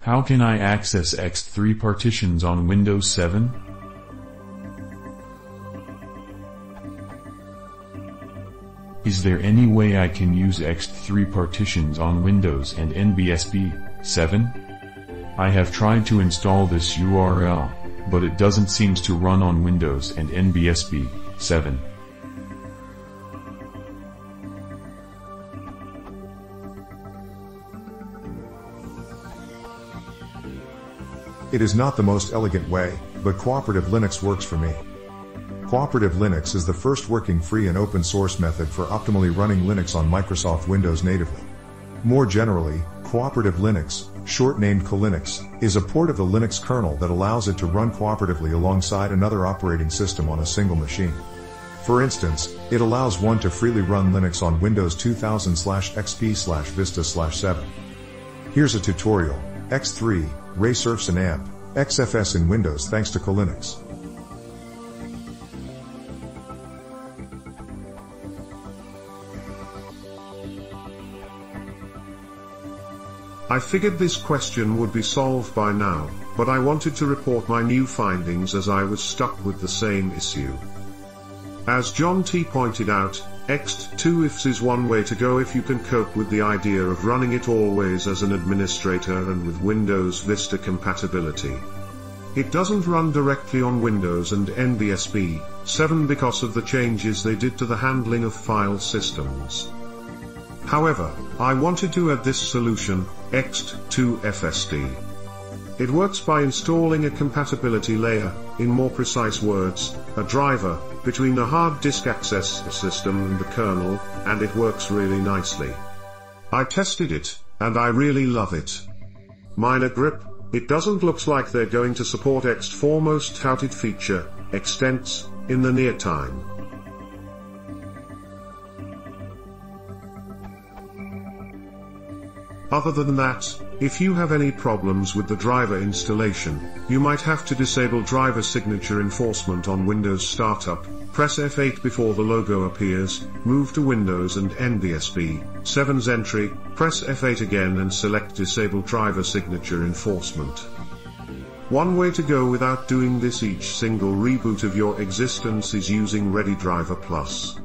How can I access EXT3 partitions on Windows 7? Is there any way I can use EXT3 partitions on Windows and NBSB 7? I have tried to install this URL, but it doesn't seem to run on Windows and NBSB 7. It is not the most elegant way, but Cooperative Linux works for me. Cooperative Linux is the first working free and open source method for optimally running Linux on Microsoft Windows natively. More generally, Cooperative Linux, short-named CoLinux, is a port of the Linux kernel that allows it to run cooperatively alongside another operating system on a single machine. For instance, it allows one to freely run Linux on Windows 2000/XP/Vista/7. Here's a tutorial: EXT3, RaySurfs and AMP, XFS in Windows thanks to CoLinux. I figured this question would be solved by now, but I wanted to report my new findings as I was stuck with the same issue. As John T. pointed out, EXT2 is one way to go if you can cope with the idea of running it always as an administrator and with Windows Vista compatibility. It doesn't run directly on Windows and NBSB 7 because of the changes they did to the handling of file systems. However, I wanted to add this solution, EXT2FSD. It works by installing a compatibility layer, in more precise words, a driver, between the hard disk access system and the kernel, and it works really nicely. I tested it, and I really love it. Minor grip: it doesn't look like they're going to support EXT4 most touted feature, extents, in the near time. Other than that, if you have any problems with the driver installation, you might have to disable driver signature enforcement on Windows Startup, press F8 before the logo appears, move to Windows and NBSB 7's entry, press F8 again and select Disable Driver Signature Enforcement. One way to go without doing this each single reboot of your existence is using ReadyDriver Plus.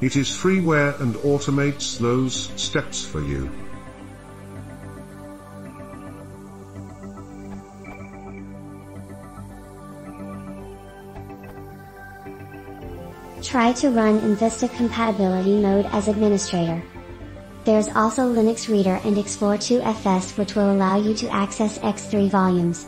It is freeware and automates those steps for you. Try to run in Vista compatibility mode as administrator. There's also Linux Reader and Explore2FS, which will allow you to access EXT3 volumes.